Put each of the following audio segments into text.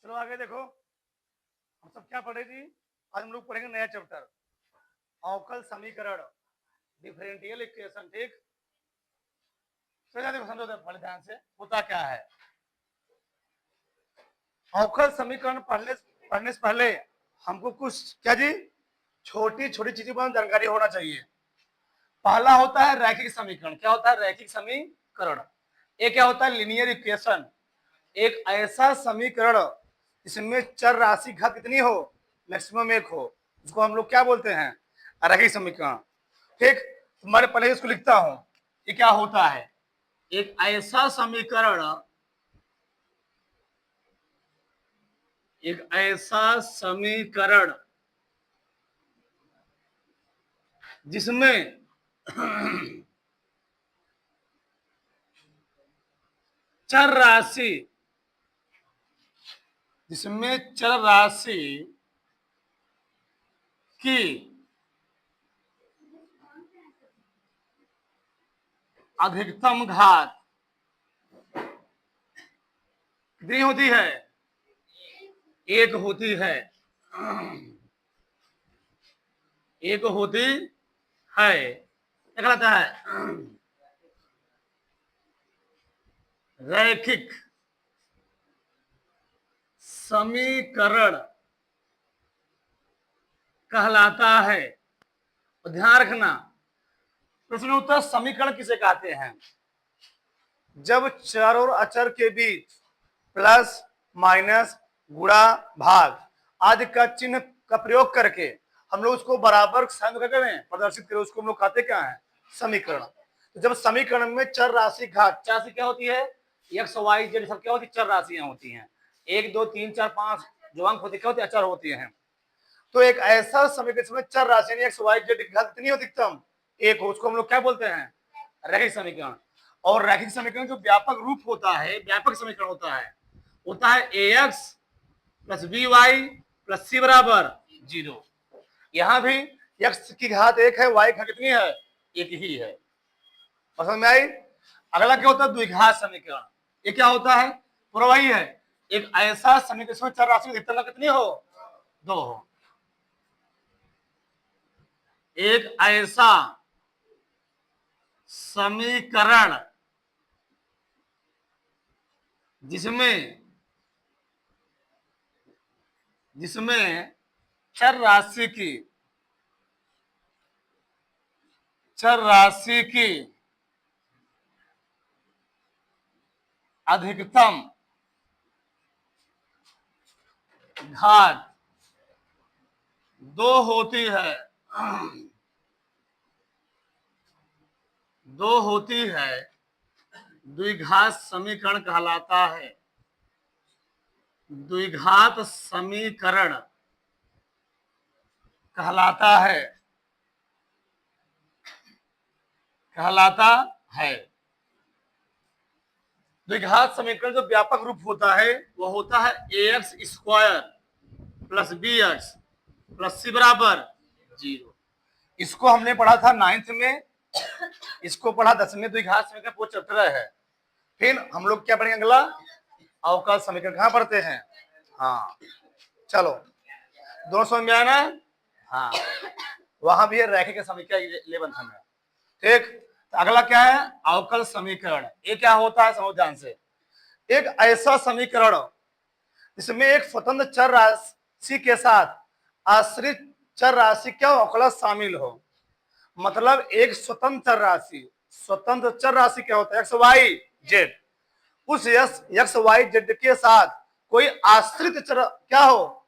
चलो आगे देखो, हम सब क्या पढ़े जी? आज हम लोग पढ़ेंगे नया चैप्टर, अवकल समीकरण, डिफरेंशियल इक्वेशन। ठीक, देखो समझो बड़े ध्यान से, होता क्या है। अवकल समीकरण पढ़ने से पहले हमको कुछ क्या जी, छोटी छोटी चीजों पर जानकारी होना चाहिए। पहला होता है रैखिक समीकरण। क्या होता है? रैखिक समीकरण। एक क्या होता है? Linear equation. एक ऐसा समीकरण इसमें चर राशि घात कितनी हो, मैक्सिमम एक हो, उसको हम लोग क्या बोलते हैं? रैखिक समीकरण। ठीक, तुम्हारे पहले इसको लिखता हूं। ये क्या होता है? एक ऐसा समीकरण, एक ऐसा समीकरण जिसमें चर राशि, जिसमें चर राशि की अधिकतम घात कितनी होती है? एक होती है। एक होती है, क्या कहलाता है? रैखिक समीकरण कहलाता है। ध्यान रखना, प्रश्नोत्तर समीकरण किसे कहते हैं? जब चर और अचर के बीच प्लस माइनस गुणा भाग आदि का चिन्ह का प्रयोग करके हम लोग उसको बराबर साइन करें, प्रदर्शित करें, उसको हम लोग कहते क्या है? समीकरण। तो जब समीकरण में चर राशि घात, चर राशि क्या होती है? एक्स वाई जेड सब क्या होती है? चर राशियां होती हैं। 1 2 3 4 5 जो अंक होते क्या होते हैं? अचर होती हैं। तो एक ऐसा समीकरण में चर राशि एक्स वाई जेड की घात कितनी हो? अधिकतम एक हो, उसको हम लोग क्या बोलते हैं? रैखिक समीकरण। और रैखिक समीकरण जो व्यापक रूप होता है, व्यापक समीकरण होता है a x plus b y plus c बराबर 0। यहां भी एक्स की घात एक है, वाई की घात कितनी है? एक ही है। समझ में आई? अगला क्या होता है? द्विघात समीकरण। ये क्या होता है? पूरा वही है, एक ऐसा समीकरण चर राशि की अधिकतम कितनी हो? 2 हो। एक ऐसा समीकरण जिसमें जिसमें चर राशि की अधिकतम घात 2 होती है, 2 होती है, द्विघात समीकरण कहलाता है। द्विघात समीकरण कहलाता है, कहलाता है। द्विघात समीकरण जो व्यापक रूप होता है वो होता है a x square plus b x plus c बराबर 0। इसको हमने पढ़ा था 9th में, इसको पढ़ा 10वीं में। द्विघात समीकरण वो चैप्टर है। फिर हम लोग क्या पढ़ेंगे अगला? अवकल समीकरण। कहां पढ़ते हैं? हाँ, चलो दोनों समझ में आया ना? हाँ, वहां भी है रैखिक समीकरण 11th में। ठीक, तो अगला क्या है? अवकल समीकरण। ये क्या होता है? समझ ध्यान से। एक ऐसा समीकरण जिसमें एक स्वतंत्र चर राशि के साथ आश्रित चर राशि क्या अवकलज शामिल हो। मतलब एक स्वतंत्र चर राशि, स्वतंत्र चर राशि क्या होता है? X Y Z. उस एक्स वाई जेड के साथ कोई आश्रित चर क्या हो?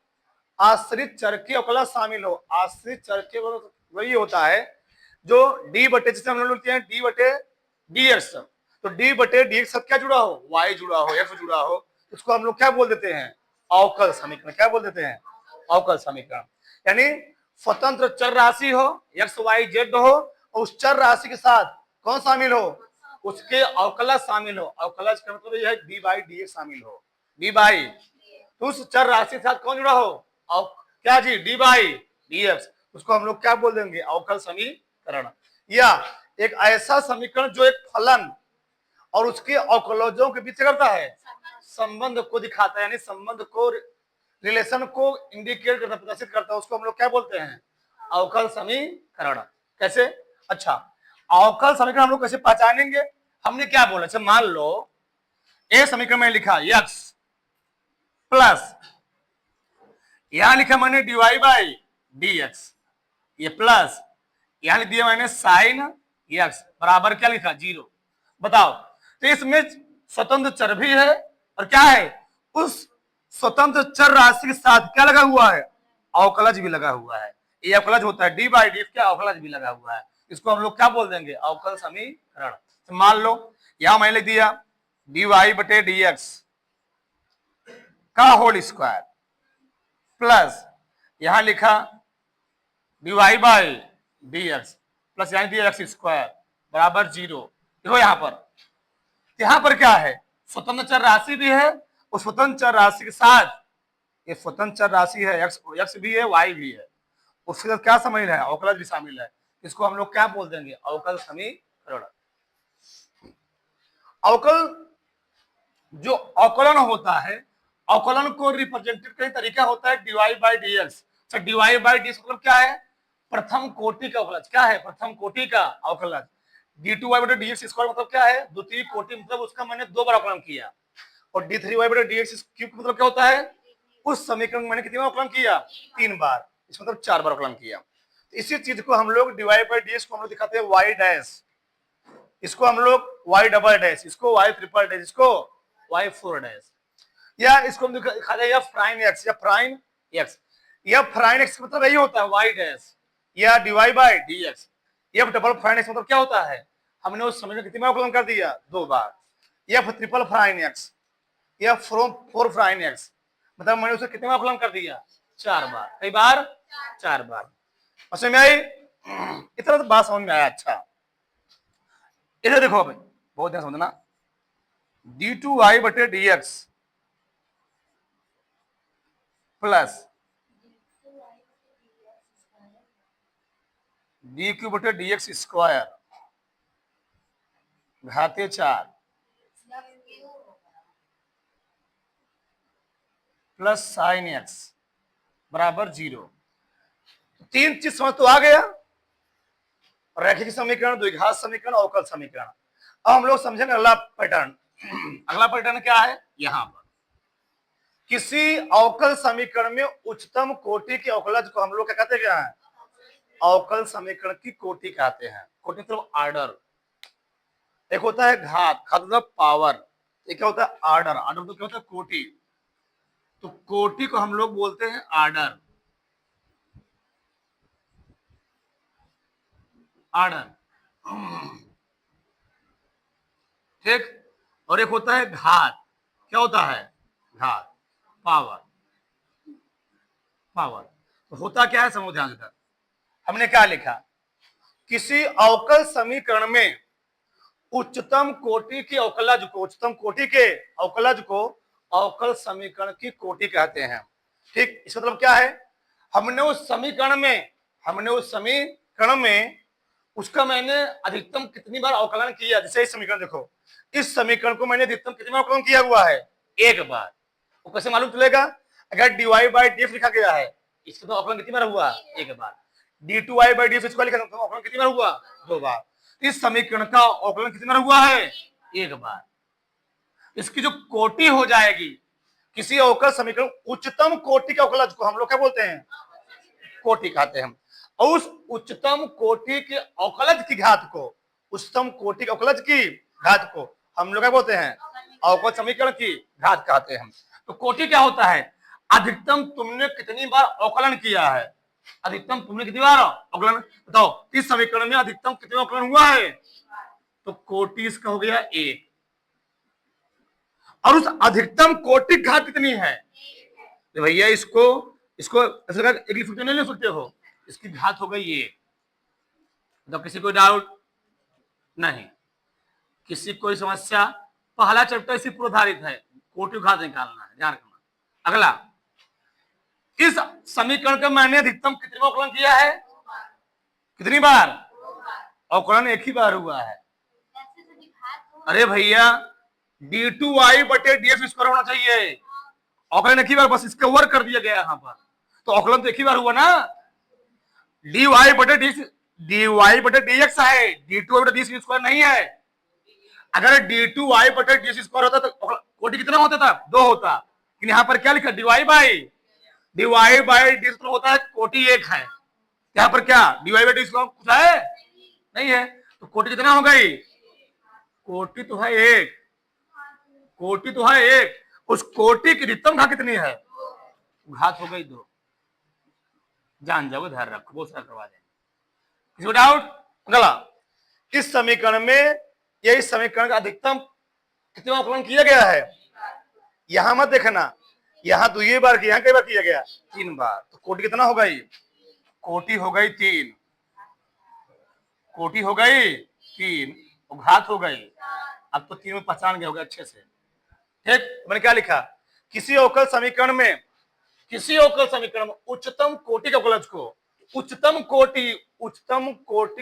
आश्रित चर के अवकलज शामिल हो। आश्रित चर के वही होता है जो डी बटे, जिसे हम लोग लिखते हैं डी बटे डी एक्स। तो डी बटे डी एक्स क्या जुड़ा हो? वाई जुड़ा हो, एक्स जुड़ा हो, उसको हम लोग क्या बोल देते हैं? अवकल समीकरण। क्या बोल देते हैं? अवकल समीकरण। यानी स्वतंत्र चर राशि हो, एक्स वाई जेड हो, और उस चर राशि के साथ कौन शामिल हो? उसके अवकलज शामिल हो। अवकलज का मतलब यह है डी बाई डी एक्स शामिल हो। डी बाई, तो उस चर राशि के साथ कौन जुड़ा हो? क्या जी? D by d x. उसको हम लोग क्या बोल देंगे? अवकल समीकरण। या एक ऐसा समीकरण जो एक फलन और उसके अवकलजों के बीच करता है, संबंध को दिखाता है, यानी संबंध को, रिलेशन को इंडिकेट करता, प्रदर्शित करता है, उसको हम लोग क्या बोलते हैं? अवकल समीकरण। कैसे? अच्छा, अवकल समीकरण हम लोग कैसे पहचानेंगे? हमने क्या बोला? अच्छा मान लो ए समीकरण में लिखा x प्लस, यहां लिखा मैंने dy बाई dx, ये प्लस, यहां लिख दिया मैंने साइन x बराबर क्या लिखा? 0। बताओ, तो इसमें स्वतंत्र चर भी है और क्या है? उस स्वतंत्र चर राशि के साथ क्या लगा हुआ है? अवकलज भी लगा हुआ है। ये अवकलज होता है डी बाई डी, क्या अवकलज भी लगा हुआ है, इसको हम लोग क्या बोल देंगे? अवकल समीकरण। तो मान लो यहां मैंने लिख दिया dy बटे dx का होल स्क्वायर प्लस, यहां लिखा dy बाई dx प्लस यहां दिया x स्क्वायर बराबर 0। देखो यहां पर क्या है? स्वतंत्र चर राशि भी है, उस स्वतंत्र चर राशि के साथ ये स्वतंत्र चर राशि है, x भी है, y भी है, उसके साथ क्या शामिल है? अवकलज भी शामिल है। इसको हम लोग क्या बोल देंगे? अवकल समीकरण। अवकल, जो अवकलन होता है, अवकलन को रिप्रेजेंटेड कई तरीका होता है, dy बाई dx। अच्छा dy बाई dx मतलब क्या है? प्रथम कोटि का अवकलज। क्या है? प्रथम कोटि का अवकलज। d2y बटे dx स्क्वायर मतलब क्या है? द्वितीय कोटि, मतलब उसका मैंने 2 बार अवकलन किया। और d3y बटे dx क्यूब मतलब क्या होता है? उस समीकरण में मैंने कितनी बार अवकलन किया? 3 बार, इसका मतलब 4 बार अवकलन किया। इसी चीज को हम लोग dy बाई dx को हम लोग दिखाते हैं y डैश, इसको हम लोग y डबल डैश, इसको y ट्रिपल डैश, इसको y फोर डैश, या इसको हम दिखाते हैं f प्राइम x या प्राइम x। या प्राइम x मतलब यही होता है y डैश या dy by dx। f double prime x मतलब क्या होता है? हमने उस समय में कितनी बार अवकलन कर दिया? 2 बार। f ट्रिपल प्राइम x या फोर प्राइम x मतलब मैंने उसे कितने बार अवकलन कर दिया? 4 बार। कई बार? 4 बार। समझ में आई? इतना तो बात समझ में आया। अच्छा इधर देखो, भाई बहुत ध्यान समझना, d2y बटे dx प्लस dq बटे dx स्क्वायर घाते 4 प्लस साइन x बराबर 0। 3 चीज समझ तो आ गया? रैखिक समीकरण, द्विघात समीकरण, अवकल समीकरण। अब हम लोग समझेंगे अगला पैटर्न। अगला पैटर्न क्या है? यहां पर किसी अवकल समीकरण में उच्चतम कोटि के अवकलज को हम लोग क्या कहते हैं? क्या है? अवकल समीकरण की कोटि कहते हैं। कोटि मतलब ऑर्डर। एक होता है घात, घात मतलब पावर, एक क्या होता है? ऑर्डर, ऑर्डर मतलब क्या होता है? कोटि। तो कोटि को हम लोग बोलते हैं ऑर्डर, ऑर्डर, ठीक। और एक होता है घात, क्या होता है? घात, पावर, पावर। तो होता क्या है? समझो ध्यान से। हमने क्या लिखा? किसी अवकल समीकरण में उच्चतम कोटि के अवकलज को, उच्चतम कोटि के अवकलज को अवकल समीकरण की कोटि कहते हैं। ठीक, इसका मतलब क्या है? हमने उस समीकरण में उसका मैंने अधिकतम कितनी बार अवकलन किया। जैसे इस समीकरण देखो, इस समीकरण को मैंने अधिकतम कितनी बार अवकलन किया हुआ है? 1 बार। वो कैसे मालूम चलेगा? अगर dy बाई dx लिखा गया है, इसका तो अवकलन कितनी बार हुआ? 1 बार। d2y बाई dx स्क्वायर लिखा तो अवकलन कितनी बार हुआ? 2 बार। इस समीकरण का अवकलन कितनी बार हुआ है? 1 बार। इसकी जो कोटि हो जाएगी, किसी अवकल समीकरण उच्चतम कोटि के अवकलज को हम लोग क्या बोलते हैं? कोटि कहते हैं। और उस उच्चतम कोटि के अवकलज की घात को, उच्चतम कोटि के अवकलज की घात को हम लोग क्या बोलते हैं? अवकल समीकरण की घात कहते हैं। तो कोटि क्या होता है? अधिकतम तुमने कितनी बार अवकलन किया है, अधिकतम तुमने कितनी बार अवकलन, बताओ इस समीकरण में अधिकतम कितने अवकलन हुआ है? तो कोटि इसका हो गया 1। और उस अधिकतम कोटि घात कितनी है? तो भैया इसको एक लिख सकते नहीं लिख सकते हो, इसकी घात हो गई 1। मतलब किसी को डाउट नहीं, किसी कोई समस्या? पहला चैप्टर इसी पर आधारित है, कोटि घात निकालना है, ध्यान रखना। अगला, इस समीकरण का मैंने अधिकतम कितनी बार अवकलन किया है? कितनी बार? अवकलन 1 ही बार हुआ है। अरे भैया d2y बटे dx स्क्वायर होना चाहिए। औकलन एक ही बार बस इसका वर्क कर दिया गया यहाँ पर, तो औकलन तो एक ही बार हुआ ना। dy बटे dx है, d2y बटे dx स्क्वायर नहीं है। अगर d2y बटे dx स्क्वायर होता तो कोटि कितना होता था? 2 होता। लेकिन यहाँ पर क्या लिखा? dy बाई dx होता है, कोटि 1 है। यहाँ पर क्या dy बाई dx कुछ है? नहीं है। तो कोटि कितना हो गई? कोटि तो है 1, कोटि तो है 1। उस कोटि की अधिकतम घात कितनी है? घात हो गई 2। जान जाओ, ध्यान रखो, बहुत सारा करवा देंगे। किसी को डाउट? अगला, इस समीकरण में या इस समीकरण का अधिकतम कितने बार अवकलन किया गया है? यहां मत देखना, यहां 2 बार किया, कई बार किया गया? 3 बार। तो कोटि कितना हो गई? कोटि हो गई 3, कोटि हो गई 3 और घात हो गई। अब तो 3 में पहचान गए होगा अच्छे से। ठीक, मैंने क्या लिखा? किसी अवकल समीकरण में उच्चतम कोटि के अवकलज को, उच्चतम कोटि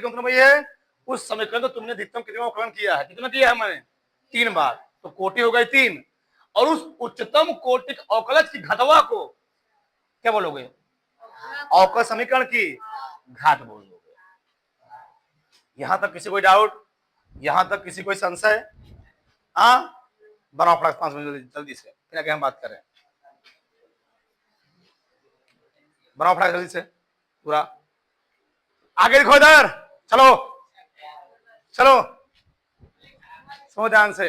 का मतलब ये है उस समीकरण को तुमने अधिकतम कितने बार अवकलन किया है? कितना किया है मैंने? 3 बार। तो कोटि हो गई 3, और उस उच्चतम कोटि अवकलज की घटवा को क्या बोलोगे? अवकल समीकरण की घात बोलोगे। यहां तक किसी कोई डाउट? यहां तक किसी कोई संशय? बनाओ फटाक 5 मिनट जल्दी से, फिर आगे हम बात करें। बनाओ फटाक जल्दी से पूरा। आगे लिखो इधर, चलो चलो, समझ ध्यान से।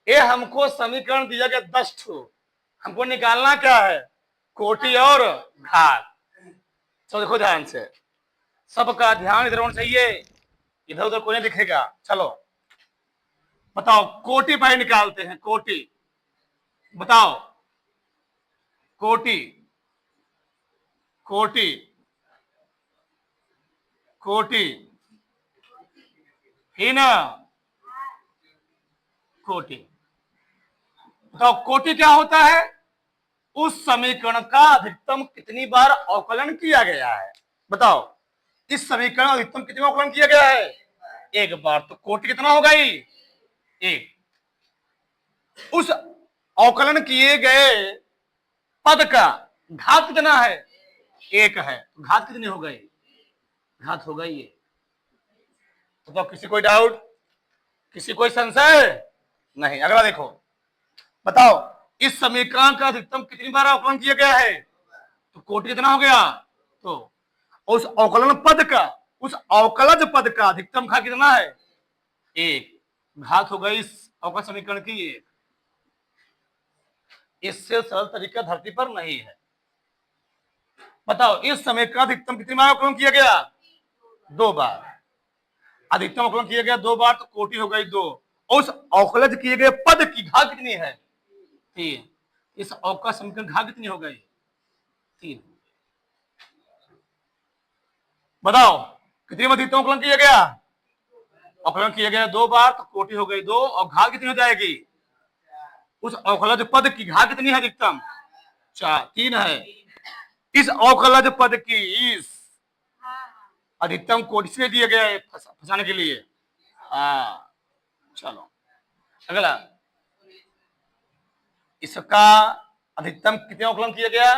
ये हमको समीकरण दिया गया 10 ठो, हमको निकालना क्या है? कोटि और घात। तो देखो ध्यान से, सबका ध्यान इधर होना चाहिए, इधर उधर कोई नहीं दिखेगा। चलो बताओ, कोटि भाई निकालते हैं। कोटि बताओ, कोटि कोटि कोटि ही ना, कोटि। बताओ कोटि क्या होता है? उस समीकरण का अधिकतम कितनी बार अवकलन किया गया है? बताओ, इस समीकरण अधिकतम कितनी बार अवकलन किया गया है? 1 बार। तो कोटि कितना हो गई? 1। उस अवकलन किए गए पद का घात कितना है? 1 है। तो घात कितनी हो गई? घात हो गई 1। तो किसी कोई डाउट? किसी कोई संशय? नहीं। अगला देखो, बताओ इस समीकरण का अधिकतम कितनी बार अवकलन किया गया है? तो कोटि कितना हो गया? तो उस अवकलन पद का, उस अवकलज पद का अधिकतम घात कितना है? 1। घात हो गई इस अवकल समीकरण की 1। इससे सरल तरीका धरती पर नहीं है। बताओ इस समीकरण अधिकतम कितनी बार अवकलन किया गया? 2 बार। अधिकतम अवकलन किया गया 2 बार, तो कोटि हो गई 2। और उस अवकलज किए गए पद की घात कितनी है? 3। इस अवकल समीकरण घात कितनी हो गई? 3। बताओ कितनी बार अधिकतम अवकलन किया गया? अवकलन किया गया 2 बार, तो कोटि हो गई 2, और घात कितनी हो जाएगी? उस अवकलज पद की घात कितनी है अधिकतम? 3 है। इस अवकलज पद की इस अधिकतम कोटि से दिया गया है फंसाने के लिए। चलो अगला, इसका अधिकतम कितने अवकलन किया गया?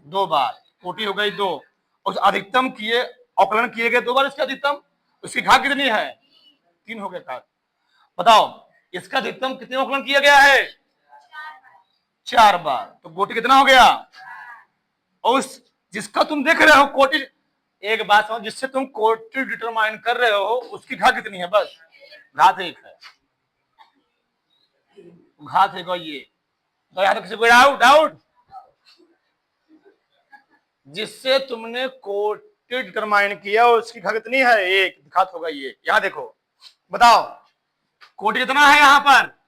2 बार। कोटि हो गई 2। उस अधिकतम किए अवकलन किए गए 2 बार, इसका अधिकतम, उसकी घात कितनी है? 3 हो गया घात। बताओ इसका अधिकतम कितने अवकलन किया गया है? 4 बार। तो कोटि कितना हो गया? और उस जिसका तुम देख रहे हो कोटि, एक बात समझ, जिससे तुम कोटि डिटरमाइन कर रहे हो उसकी घात कितनी है? बस घात 1 है। घात 1 ये। तो यहां तो किसी को डाउट? जिससे तुमने कोटि डिटरमाइन किया उसकी घात कितनी है? 1। घात होगा ये। यहां देखो, बताओ कोटि कितना है? यहां पर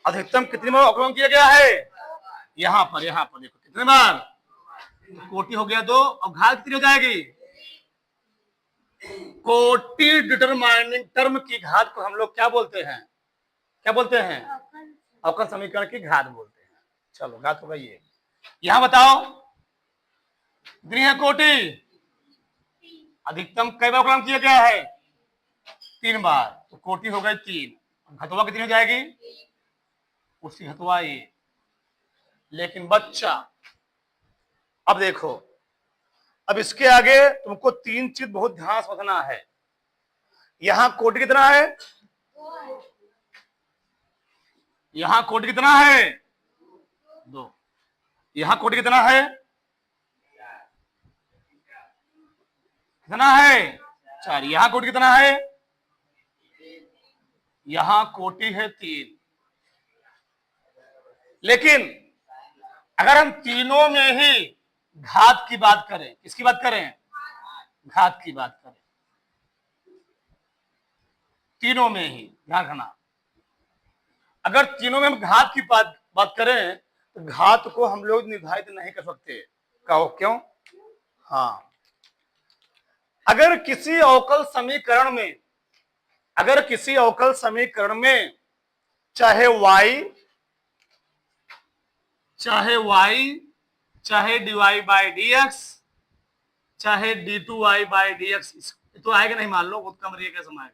अधिकतम कितनी बार अवकलन किया गया है? यहां पर देखो कितने बार? तो कोटि हो गया 2, और घात कितनी हो जाएगी? कोटि डिटरमाइनिंग टर्म की घात को हम लोग क्या बोलते हैं? क्या बोलते हैं? अवकल समीकरण की घात बोलते हैं। चलो घात होगा ये। यहां बताओ कितनी है कोटि? अधिकतम कई बार अवकलन किया गया है? 3 बार। तो कोटि हो गई 3, घतवा कितनी हो जाएगी? उसकी घतवा ये। लेकिन बच्चा अब देखो, अब इसके आगे तुमको 3 चीज बहुत ध्यान से समझना है। यहां कोटि कितना है? यहां कोटि कितना है? 2। यहां कोटि कितना है? कितना है? 4। यहां कोटि कितना है? यहां कोटि है 3। लेकिन अगर हम तीनों में ही घात की बात करें, किसकी बात करें? घात की बात करें, तीनों में ही ध्यान रखना। अगर तीनों में हम घात की बात करें तो घात को हम लोग निर्धारित नहीं कर सकते। कहो क्यों? हाँ, अगर किसी अवकल समीकरण में चाहे y चाहे dy बाई dx चाहे d2y बाई dx, तो आएगा नहीं, मान लो बहुत कम रही है, कैसे आएगा?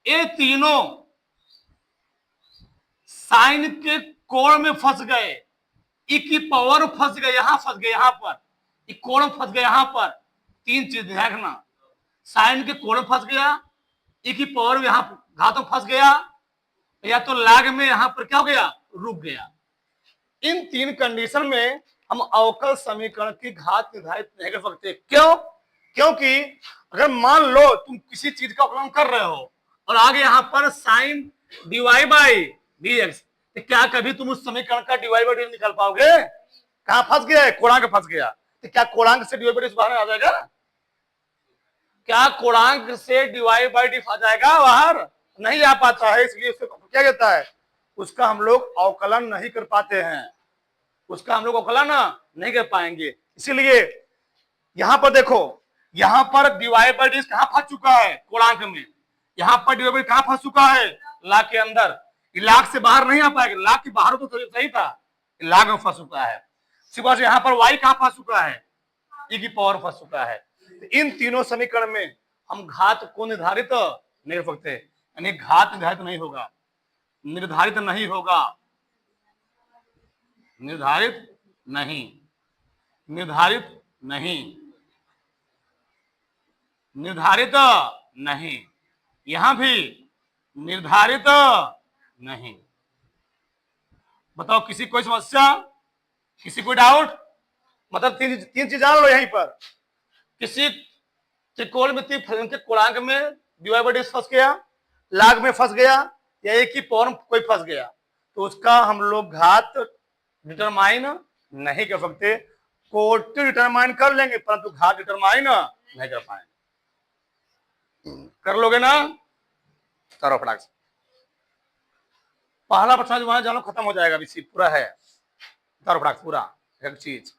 ये तीनों साइन के कोण में फंस गए, ई की पावर फंस गए, यहां फंस गए, यहां पर कोण फंस गए, यहां पर 3 चीज ध्यान रखना। साइन के कोण फंस गया, ई की पावर यहां घातों फंस गया, या तो लाग में यहां पर क्या हो गया? रुक गया। इन 3 कंडीशन में हम अवकल समीकरण की घात निर्धारित नहीं कर सकते। क्यों? क्योंकि अगर मान लो तुम किसी चीज का अवकलन कर रहे हो और आगे यहां पर साइन dy बाई dx, तो क्या कभी तुम उस समीकरण का dy बाई dx निकाल पाओगे? कहां फंस गया है? कोणांक फंस गया। तो क्या कोणांक से dy बाई dx बाहर आ जाएगा? क्या कोणांक से dy बाई dx आ जाएगा बाहर? नहीं आ पाता है। इसलिए उसको क्या कहता है? उसका हम लोग अवकलन नहीं कर पाते हैं, उसका हम लोग अवकलन नहीं कर पाएंगे। इसीलिए यहां पर देखो, यहां पर dy बाई dx कहां फंस चुका है? कोणांक में। यहां पर dy बाई कहां फंस चुका है? लाग के अंदर। लाग से बाहर नहीं आ पाएगा, लाग के बाहर तो सही था, लाग में फंस चुका है। सिवाय यहाँ पर y कहां फंस चुका है? e की पावर फंस चुका है। इन तीनों समीकरण में हम घात को निर्धारित नहीं कर सकते, यानी घात निर्धारित नहीं होगा, निर्धारित नहीं होगा, निर्धारित नहीं, निर्धारित नहीं, निर्धारित नहीं, यहां भी निर्धारित नहीं। बताओ, किसी कोई समस्या, किसी कोई डाउट? मतलब तीन चीज जान लो यहीं पर। किसी त्रिकोणमितीय फलन के कोणांक में dy बाई dx फंस गया, लाग में फंस गया, या एक ही पावर में कोई फंस गया, तो उसका हम लोग घात डिटरमाइन नहीं कर सकते। कोटि डिटरमाइन कर लेंगे परंतु घात डिटरमाइन नहीं कर पाएंगे। कर लोगे ना? करो फटाक से। पहला प्रश्न जो वहां जानो खत्म हो जाएगा, अभी पूरा है। करो फटाक पूरा एक चीज।